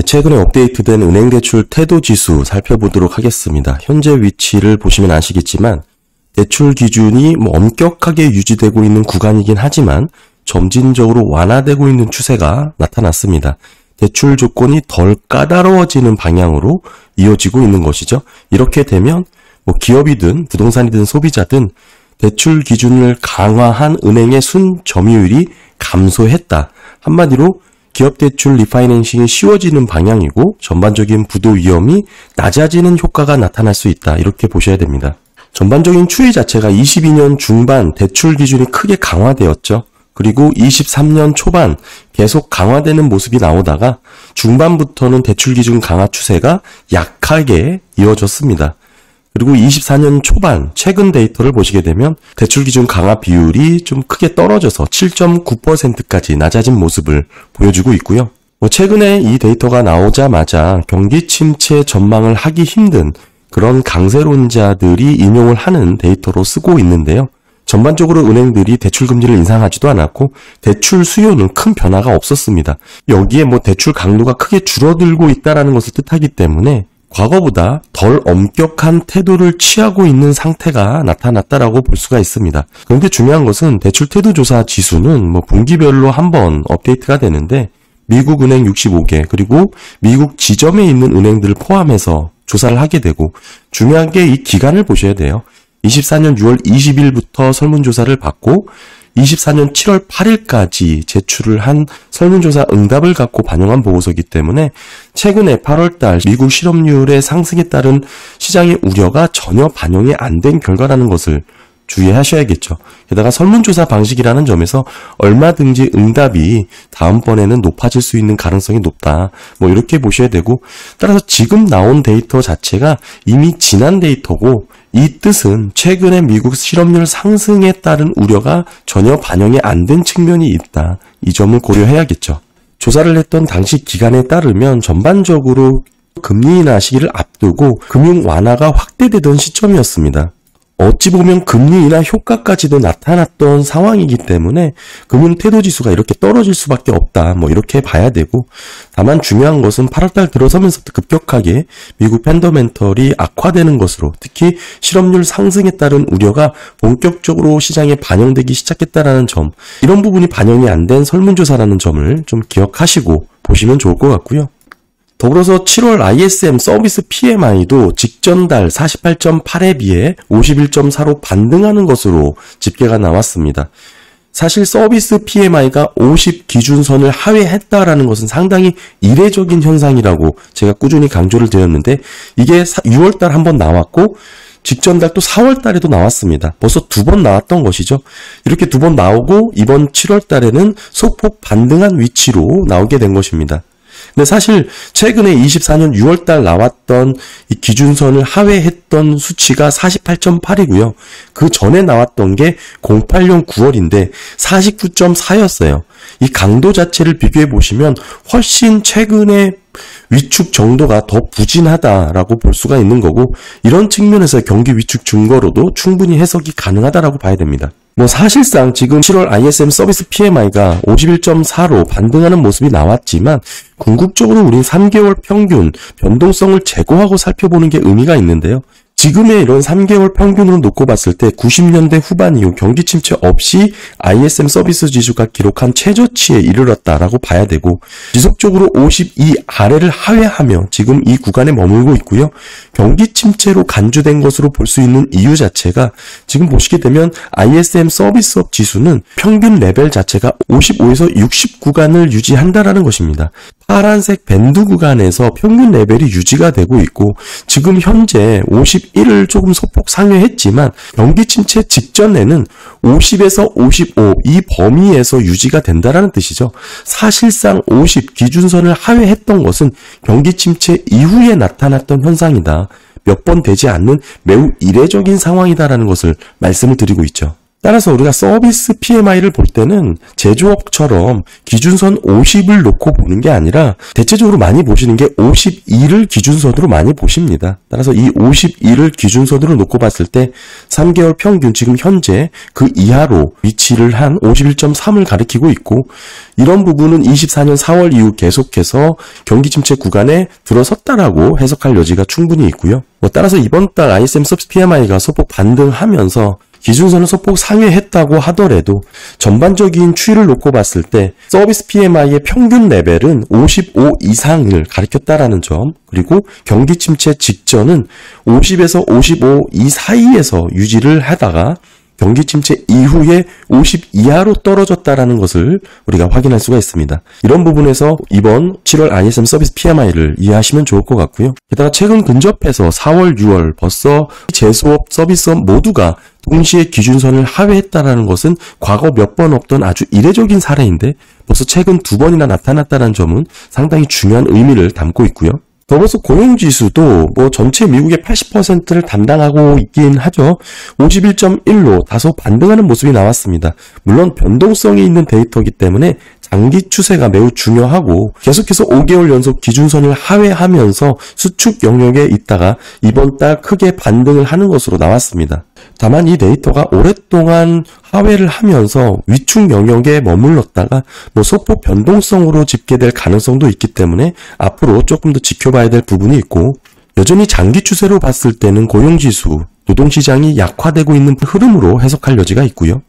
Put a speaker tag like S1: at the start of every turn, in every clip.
S1: 최근에 업데이트된 은행대출 태도지수 살펴보도록 하겠습니다. 현재 위치를 보시면 아시겠지만 대출 기준이 엄격하게 유지되고 있는 구간이긴 하지만 점진적으로 완화되고 있는 추세가 나타났습니다. 대출 조건이 덜 까다로워지는 방향으로 이어지고 있는 것이죠. 이렇게 되면 기업이든 부동산이든 소비자든 대출 기준을 강화한 은행의 순점유율이 감소했다. 한마디로 기업 대출 리파이낸싱이 쉬워지는 방향이고 전반적인 부도 위험이 낮아지는 효과가 나타날 수 있다. 이렇게 보셔야 됩니다. 전반적인 추이 자체가 22년 중반 대출 기준이 크게 강화되었죠. 그리고 23년 초반 계속 강화되는 모습이 나오다가 중반부터는 대출 기준 강화 추세가 약하게 이어졌습니다. 그리고 24년 초반 최근 데이터를 보시게 되면 대출 기준 강화 비율이 좀 크게 떨어져서 7.9%까지 낮아진 모습을 보여주고 있고요. 최근에 이 데이터가 나오자마자 경기 침체 전망을 하기 힘든 그런 강세론자들이 인용을 하는 데이터로 쓰고 있는데요. 전반적으로 은행들이 대출 금리를 인상하지도 않았고 대출 수요는 큰 변화가 없었습니다. 여기에 대출 강도가 크게 줄어들고 있다는 것을 뜻하기 때문에 과거보다 덜 엄격한 태도를 취하고 있는 상태가 나타났다라고 볼 수가 있습니다. 그런데 중요한 것은 대출 태도 조사 지수는 분기별로 한번 업데이트가 되는데 미국 은행 65개 그리고 미국 지점에 있는 은행들을 포함해서 조사를 하게 되고 중요한 게 이 기간을 보셔야 돼요. 24년 6월 20일부터 설문조사를 받고 24년 7월 8일까지 제출을 한 설문조사 응답을 갖고 반영한 보고서이기 때문에 최근에 8월달 미국 실업률의 상승에 따른 시장의 우려가 전혀 반영이 안 된 결과라는 것을 주의하셔야겠죠. 게다가 설문조사 방식이라는 점에서 얼마든지 응답이 다음번에는 높아질 수 있는 가능성이 높다. 이렇게 보셔야 되고 따라서 지금 나온 데이터 자체가 이미 지난 데이터고 이 뜻은 최근에 미국 실업률 상승에 따른 우려가 전혀 반영이 안 된 측면이 있다. 이 점을 고려해야겠죠. 조사를 했던 당시 기간에 따르면 전반적으로 금리 인하 시기를 앞두고 금융 완화가 확대되던 시점이었습니다. 어찌 보면 금리 인하 효과까지도 나타났던 상황이기 때문에 금융 태도 지수가 이렇게 떨어질 수밖에 없다. 이렇게 봐야 되고 다만 중요한 것은 8월달 들어서면서부터 급격하게 미국 펀더멘털이 악화되는 것으로 특히 실업률 상승에 따른 우려가 본격적으로 시장에 반영되기 시작했다라는 점 이런 부분이 반영이 안 된 설문조사라는 점을 좀 기억하시고 보시면 좋을 것 같고요. 더불어서 7월 ISM 서비스 PMI도 직전 달 48.8에 비해 51.4로 반등하는 것으로 집계가 나왔습니다. 사실 서비스 PMI가 50 기준선을 하회했다라는 것은 상당히 이례적인 현상이라고 제가 꾸준히 강조를 드렸는데 이게 6월달 한번 나왔고 직전 달 또 4월달에도 나왔습니다. 벌써 2번 나왔던 것이죠. 이렇게 2번 나오고 이번 7월달에는 소폭 반등한 위치로 나오게 된 것입니다. 근데 사실 최근에 24년 6월달 나왔던 이 기준선을 하회했던 수치가 48.8이고요. 그 전에 나왔던 게 08년 9월인데 49.4였어요. 이 강도 자체를 비교해 보시면 훨씬 최근에 위축 정도가 더 부진하다라고 볼 수가 있는 거고 이런 측면에서 경기 위축 증거로도 충분히 해석이 가능하다라고 봐야 됩니다. 사실상 지금 7월 ISM 서비스 PMI가 51.4로 반등하는 모습이 나왔지만 궁극적으로 우린 3개월 평균 변동성을 제거하고 살펴보는 게 의미가 있는데요. 지금의 이런 3개월 평균으로 놓고 봤을 때 90년대 후반 이후 경기 침체 없이 ISM 서비스 지수가 기록한 최저치에 이르렀다라고 봐야 되고 지속적으로 52 아래를 하회하며 지금 이 구간에 머물고 있고요. 경기 침체로 간주된 것으로 볼 수 있는 이유 자체가 지금 보시게 되면 ISM 서비스업 지수는 평균 레벨 자체가 55에서 60 구간을 유지한다라는 것입니다. 파란색 밴드 구간에서 평균 레벨이 유지가 되고 있고 지금 현재 51을 조금 소폭 상회했지만 경기 침체 직전에는 50에서 55 이 범위에서 유지가 된다라는 뜻이죠. 사실상 50 기준선을 하회했던 것은 경기 침체 이후에 나타났던 현상이다. 몇 번 되지 않는 매우 이례적인 상황이다라는 것을 말씀을 드리고 있죠. 따라서 우리가 서비스 PMI를 볼 때는 제조업처럼 기준선 50을 놓고 보는 게 아니라 대체적으로 많이 보시는 게 52를 기준선으로 많이 보십니다. 따라서 이 52를 기준선으로 놓고 봤을 때 3개월 평균 지금 현재 그 이하로 위치를 한 51.3을 가리키고 있고, 이런 부분은 24년 4월 이후 계속해서 경기 침체 구간에 들어섰다라고 해석할 여지가 충분히 있고요. 따라서 이번 달 ISM 서비스 PMI가 소폭 반등하면서 기준선을 소폭 상회했다고 하더라도 전반적인 추이를 놓고 봤을 때 서비스 PMI의 평균 레벨은 55 이상을 가리켰다라는 점, 그리고 경기 침체 직전은 50에서 55 이 사이에서 유지를 하다가 경기 침체 이후에 50 이하로 떨어졌다라는 것을 우리가 확인할 수가 있습니다. 이런 부분에서 이번 7월 ISM 서비스 PMI를 이해하시면 좋을 것 같고요. 게다가 최근 근접해서 4월, 6월 벌써 제조업, 서비스업 모두가 동시에 기준선을 하회했다라는 것은 과거 몇 번 없던 아주 이례적인 사례인데 벌써 최근 2번이나 나타났다는 점은 상당히 중요한 의미를 담고 있고요. 더불어서 고용지수도 전체 미국의 80%를 담당하고 있긴 하죠. 51.1로 다소 반등하는 모습이 나왔습니다. 물론 변동성이 있는 데이터이기 때문에 장기 추세가 매우 중요하고 계속해서 5개월 연속 기준선을 하회하면서 수축 영역에 있다가 이번 달 크게 반등을 하는 것으로 나왔습니다. 다만 이 데이터가 오랫동안 하회를 하면서 위축 영역에 머물렀다가 소폭 변동성으로 집계될 가능성도 있기 때문에 앞으로 조금 더 지켜봐야 될 부분이 있고, 여전히 장기 추세로 봤을 때는 고용지수, 노동시장이 약화되고 있는 흐름으로 해석할 여지가 있고요.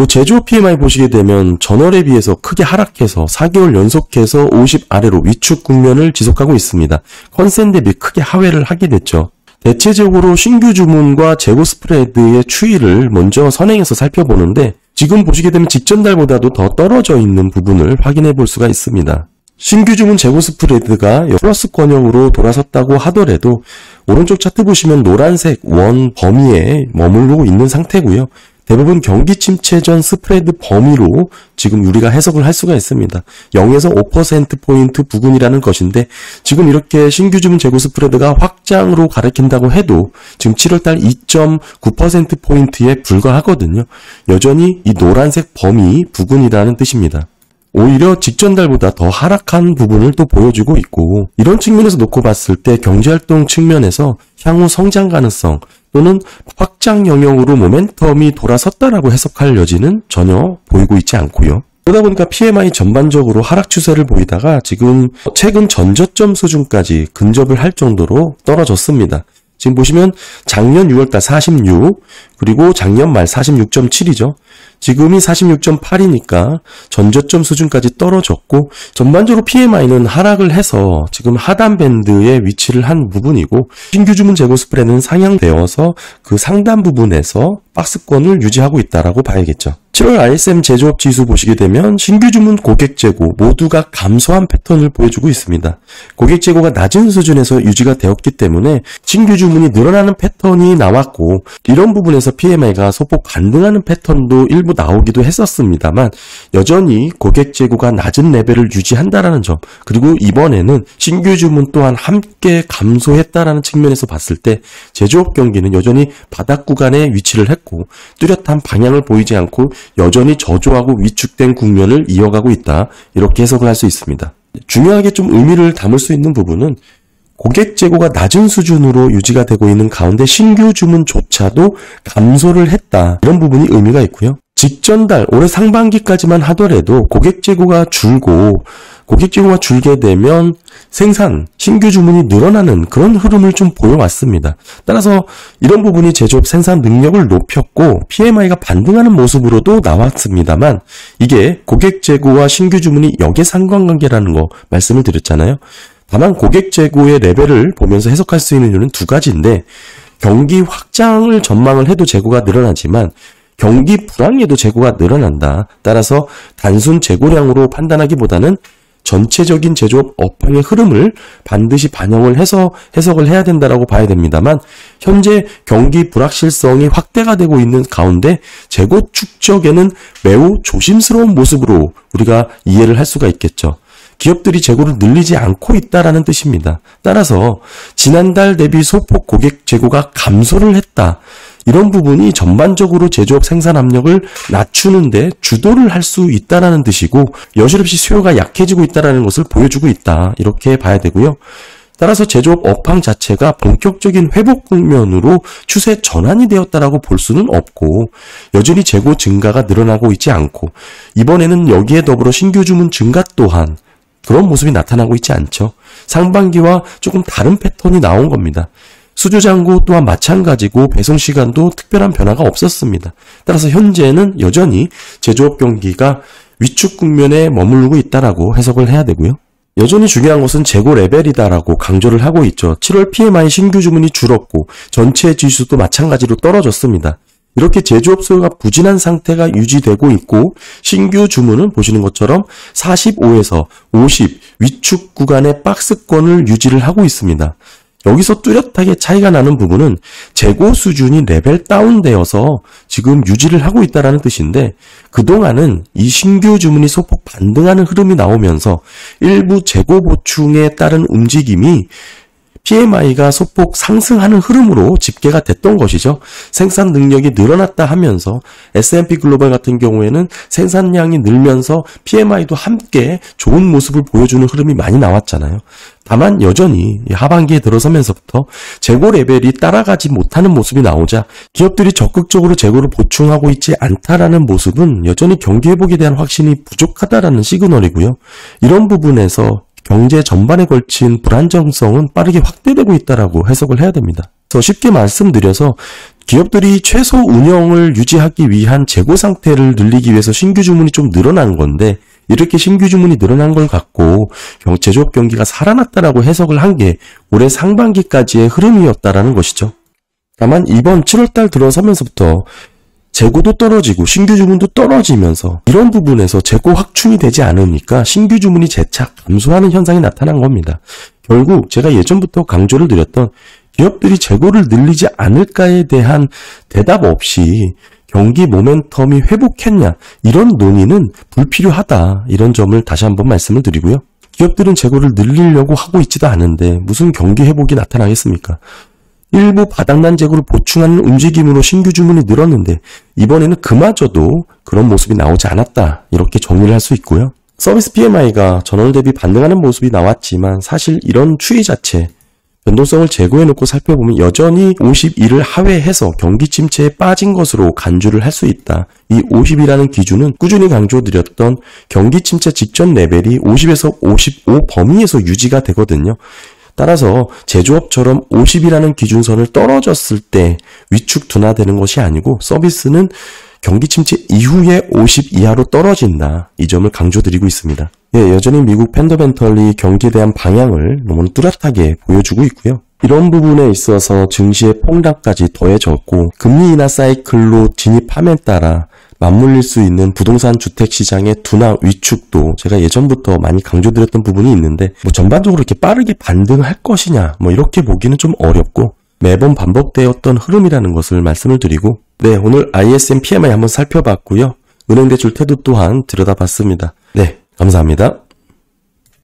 S1: 제조업 PMI 보시게 되면 전월에 비해서 크게 하락해서 4개월 연속해서 50 아래로 위축 국면을 지속하고 있습니다. 컨센 대비 크게 하회를 하게 됐죠. 대체적으로 신규 주문과 재고 스프레드의 추이를 먼저 선행해서 살펴보는데, 지금 보시게 되면 직전 달보다도 더 떨어져 있는 부분을 확인해 볼 수가 있습니다. 신규 주문 재고 스프레드가 플러스권역으로 돌아섰다고 하더라도 오른쪽 차트 보시면 노란색 원 범위에 머무르고 있는 상태고요. 대부분 경기 침체 전 스프레드 범위로 지금 우리가 해석을 할 수가 있습니다. 0에서 5%포인트 부근이라는 것인데, 지금 이렇게 신규 주문 재고 스프레드가 확장으로 가리킨다고 해도 지금 7월달 2.9%포인트에 불과하거든요. 여전히 이 노란색 범위 부근이라는 뜻입니다. 오히려 직전 달보다 더 하락한 부분을 또 보여주고 있고, 이런 측면에서 놓고 봤을 때 경제활동 측면에서 향후 성장 가능성 또는 확장 영역으로 모멘텀이 돌아섰다라고 해석할 여지는 전혀 보이고 있지 않고요. 그러다 보니까 PMI 전반적으로 하락 추세를 보이다가 지금 최근 전저점 수준까지 근접을 할 정도로 떨어졌습니다. 지금 보시면 작년 6월달 46, 그리고 작년 말 46.7이죠. 지금이 46.8이니까 전저점 수준까지 떨어졌고, 전반적으로 PMI는 하락을 해서 지금 하단 밴드에 위치를 한 부분이고, 신규 주문 재고 스프레드는 상향되어서 그 상단 부분에서 박스권을 유지하고 있다라고 봐야겠죠. 7월 ISM 제조업 지수 보시게 되면 신규 주문 고객 재고 모두가 감소한 패턴을 보여주고 있습니다. 고객 재고가 낮은 수준에서 유지가 되었기 때문에 신규 주문이 늘어나는 패턴이 나왔고, 이런 부분에서 PMI가 소폭 반등하는 패턴도 일부 나오기도 했었습니다만, 여전히 고객 재고가 낮은 레벨을 유지한다라는 점, 그리고 이번에는 신규 주문 또한 함께 감소했다라는 측면에서 봤을 때 제조업 경기는 여전히 바닥 구간에 위치를 했고, 뚜렷한 방향을 보이지 않고 여전히 저조하고 위축된 국면을 이어가고 있다, 이렇게 해석을 할 수 있습니다. 중요하게 좀 의미를 담을 수 있는 부분은 고객 재고가 낮은 수준으로 유지가 되고 있는 가운데 신규 주문조차도 감소를 했다, 이런 부분이 의미가 있고요. 직전 달 올해 상반기까지만 하더라도 고객 재고가 줄고, 고객 재고가 줄게 되면 생산, 신규 주문이 늘어나는 그런 흐름을 좀 보여왔습니다. 따라서 이런 부분이 제조업 생산 능력을 높였고 PMI가 반등하는 모습으로도 나왔습니다만, 이게 고객 재고와 신규 주문이 역의 상관관계라는 거 말씀을 드렸잖아요. 다만 고객 재고의 레벨을 보면서 해석할 수 있는 이유는 두 가지인데, 경기 확장을 전망을 해도 재고가 늘어나지만 경기 불황에도 재고가 늘어난다. 따라서 단순 재고량으로 판단하기보다는 전체적인 제조업 업황의 흐름을 반드시 반영을 해서 해석을 해야 된다라고 봐야 됩니다만, 현재 경기 불확실성이 확대가 되고 있는 가운데 재고 축적에는 매우 조심스러운 모습으로 우리가 이해를 할 수가 있겠죠. 기업들이 재고를 늘리지 않고 있다라는 뜻입니다. 따라서 지난달 대비 소폭 고객 재고가 감소를 했다. 이런 부분이 전반적으로 제조업 생산 압력을 낮추는데 주도를 할 수 있다라는 뜻이고 여실없이 수요가 약해지고 있다라는 것을 보여주고 있다. 이렇게 봐야 되고요. 따라서 제조업 업황 자체가 본격적인 회복 국면으로 추세 전환이 되었다라고 볼 수는 없고 여전히 재고 증가가 늘어나고 있지 않고 이번에는 여기에 더불어 신규 주문 증가 또한 그런 모습이 나타나고 있지 않죠. 상반기와 조금 다른 패턴이 나온 겁니다. 수주잔고 또한 마찬가지고 배송 시간도 특별한 변화가 없었습니다. 따라서 현재는 여전히 제조업 경기가 위축 국면에 머무르고 있다라고 해석을 해야 되고요. 여전히 중요한 것은 재고 레벨이다라고 강조를 하고 있죠. 7월 PMI 신규 주문이 줄었고 전체 지수도 마찬가지로 떨어졌습니다. 이렇게 제조업 수요가 부진한 상태가 유지되고 있고 신규 주문은 보시는 것처럼 45에서 50 위축 구간의 박스권을 유지를 하고 있습니다. 여기서 뚜렷하게 차이가 나는 부분은 재고 수준이 레벨 다운되어서 지금 유지를 하고 있다는 뜻인데 그동안은 이 신규 주문이 소폭 반등하는 흐름이 나오면서 일부 재고 보충에 따른 움직임이 PMI가 소폭 상승하는 흐름으로 집계가 됐던 것이죠. 생산 능력이 늘어났다 하면서 S&P 글로벌 같은 경우에는 생산량이 늘면서 PMI도 함께 좋은 모습을 보여주는 흐름이 많이 나왔잖아요. 다만 여전히 하반기에 들어서면서부터 재고 레벨이 따라가지 못하는 모습이 나오자 기업들이 적극적으로 재고를 보충하고 있지 않다라는 모습은 여전히 경기 회복에 대한 확신이 부족하다라는 시그널이고요. 이런 부분에서 경제 전반에 걸친 불안정성은 빠르게 확대되고 있다라고 해석을 해야 됩니다. 그래서 쉽게 말씀드려서 기업들이 최소 운영을 유지하기 위한 재고 상태를 늘리기 위해서 신규 주문이 좀 늘어난 건데 이렇게 신규 주문이 늘어난 걸 갖고 제조업 경기가 살아났다라고 해석을 한 게 올해 상반기까지의 흐름이었다라는 것이죠. 다만 이번 7월달 들어서면서부터 재고도 떨어지고 신규 주문도 떨어지면서 이런 부분에서 재고 확충이 되지 않으니까 신규 주문이 재차 감소하는 현상이 나타난 겁니다. 결국 제가 예전부터 강조를 드렸던 기업들이 재고를 늘리지 않을까에 대한 대답 없이 경기 모멘텀이 회복했냐 이런 논의는 불필요하다 이런 점을 다시 한번 말씀을 드리고요. 기업들은 재고를 늘리려고 하고 있지도 않은데 무슨 경기 회복이 나타나겠습니까? 일부 바닥난 재고를 보충하는 움직임으로 신규 주문이 늘었는데 이번에는 그마저도 그런 모습이 나오지 않았다 이렇게 정리를 할 수 있고요. 서비스 PMI가 전월 대비 반등하는 모습이 나왔지만 사실 이런 추이 자체 변동성을 제고해놓고 살펴보면 여전히 51을 하회해서 경기 침체에 빠진 것으로 간주를 할 수 있다. 이 50이라는 기준은 꾸준히 강조드렸던 경기 침체 직전 레벨이 50에서 55 범위에서 유지가 되거든요. 따라서 제조업처럼 50이라는 기준선을 떨어졌을 때 위축 둔화되는 것이 아니고 서비스는 경기 침체 이후에 50 이하로 떨어진다. 이 점을 강조드리고 있습니다. 예, 여전히 미국 펀더멘털리 경기에 대한 방향을 너무 뚜렷하게 보여주고 있고요. 이런 부분에 있어서 증시의 폭락까지 더해졌고 금리 인하 사이클로 진입함에 따라 맞물릴 수 있는 부동산 주택시장의 둔화 위축도 제가 예전부터 많이 강조드렸던 부분이 있는데 전반적으로 이렇게 빠르게 반등할 것이냐 이렇게 보기는 좀 어렵고 매번 반복되었던 흐름이라는 것을 말씀을 드리고 네, 오늘 ISM PMI 한번 살펴봤고요. 은행대출 태도 또한 들여다봤습니다. 네, 감사합니다.